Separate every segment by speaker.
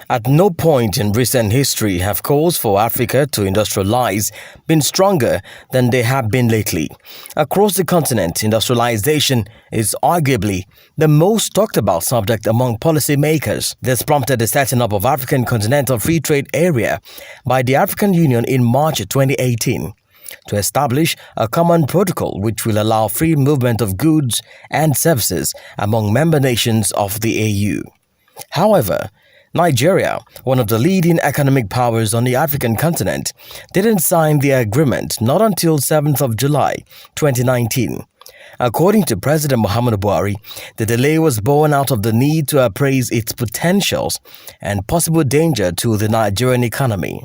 Speaker 1: At no point in recent history have calls for Africa to industrialize been stronger than they have been lately. Across the continent, industrialization is arguably the most talked about subject among policymakers. This prompted the setting up of African Continental Free Trade Area by the African Union in March 2018 to establish a common protocol which will allow free movement of goods and services among member nations of the AU. However, Nigeria, one of the leading economic powers on the African continent, didn't sign the agreement not until 7th of July 2019. According to President Muhammadu Buhari, the delay was born out of the need to appraise its potentials and possible danger to the Nigerian economy.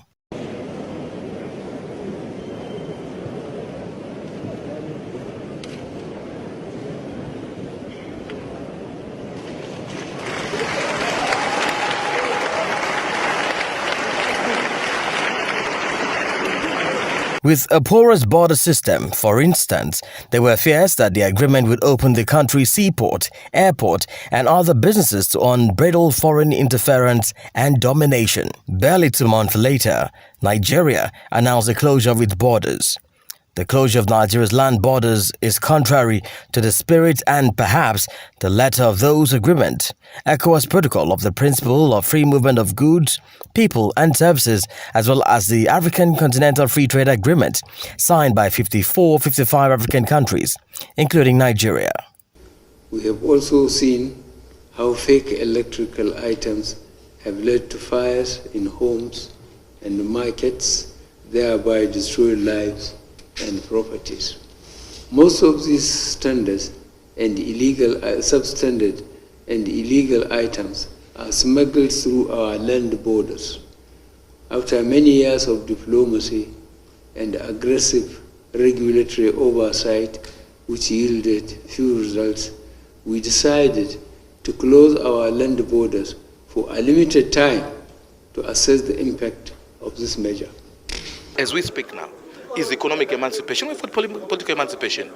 Speaker 1: With a porous border system, for instance, there were fears that the agreement would open the country's seaport, airport, and other businesses to unbridled foreign interference and domination. Barely 2 months later, Nigeria announced the closure of its borders. The closure of Nigeria's land borders is contrary to the spirit and perhaps the letter of those agreements. ECOWAS protocol of the principle of free movement of goods, people and services, as well as the African Continental Free Trade Agreement signed by 55 African countries, including Nigeria.
Speaker 2: We have also seen how fake electrical items have led to fires in homes and markets, thereby destroying lives and properties. Most of these standards and substandard and illegal items are smuggled through our land borders. After many years of diplomacy and aggressive regulatory oversight, which yielded few results, we decided to close our land borders for a limited time to assess the impact of this measure.
Speaker 3: As we speak now, is economic emancipation, we've got political emancipation.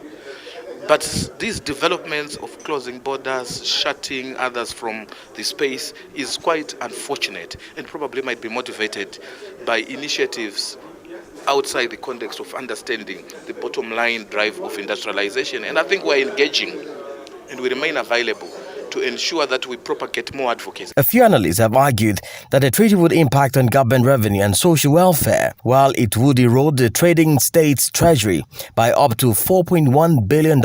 Speaker 3: But these developments of closing borders, shutting others from the space is quite unfortunate and probably might be motivated by initiatives outside the context of understanding the bottom line drive of industrialization. And I think we're engaging and we remain available to ensure that we propagate more advocacy.
Speaker 1: A few analysts have argued that the treaty would impact on government revenue and social welfare, while it would erode the trading state's treasury by up to $4.1 billion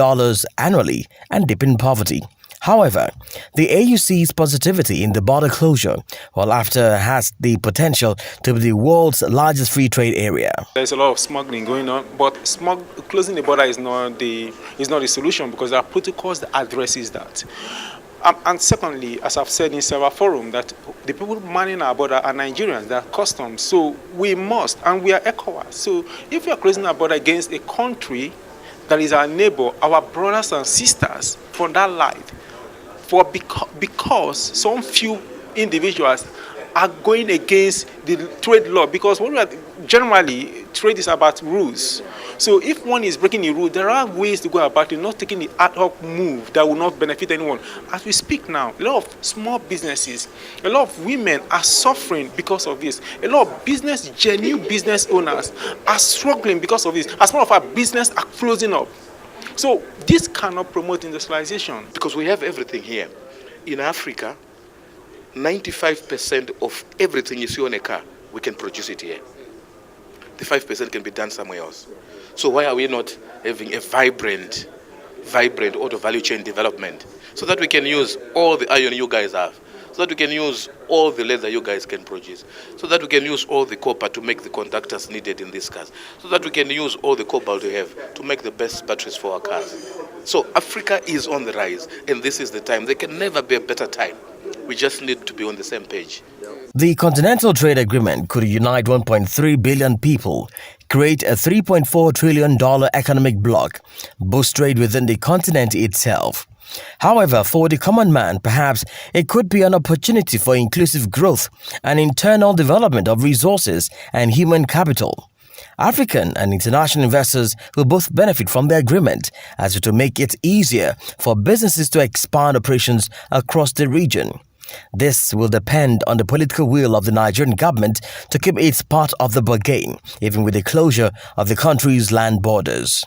Speaker 1: annually and deepen poverty. However, the AU sees positivity in the border closure, while AfTA has the potential to be the world's largest free trade area.
Speaker 4: There's a lot of smuggling going on, but closing the border is not the solution, because there are protocols that addresses that. And secondly, as I've said in several forums, that the people manning our border are Nigerians, they are customs. So we must, and we are ECOWAS. So if we are closing our border against a country that is our neighbor, our brothers and sisters from that light, because some few individuals are going against the trade law, because generally trade is about rules. So if one is breaking the rule, there are ways to go about it, not taking the ad hoc move that will not benefit anyone. As we speak now, a lot of small businesses, a lot of women are suffering because of this. A lot of genuine business owners are struggling because of this. As part of our business are closing up. So this cannot promote industrialization.
Speaker 3: Because we have everything here. In Africa, 95% of everything you see on a car, we can produce it here. The 5% can be done somewhere else. So why are we not having a vibrant auto value chain development, so that we can use all the iron you guys have, so that we can use all the leather you guys can produce, so that we can use all the copper to make the conductors needed in these cars, so that we can use all the cobalt we have to make the best batteries for our cars. So Africa is on the rise, and this is the time. There can never be a better time. We just need to be on the same page.
Speaker 1: The Continental Trade Agreement could unite 1.3 billion people, create a $3.4 trillion economic bloc, boost trade within the continent itself. However, for the common man, perhaps it could be an opportunity for inclusive growth and internal development of resources and human capital. African and international investors will both benefit from the agreement, as it will make it easier for businesses to expand operations across the region. This will depend on the political will of the Nigerian government to keep its part of the bargain, even with the closure of the country's land borders.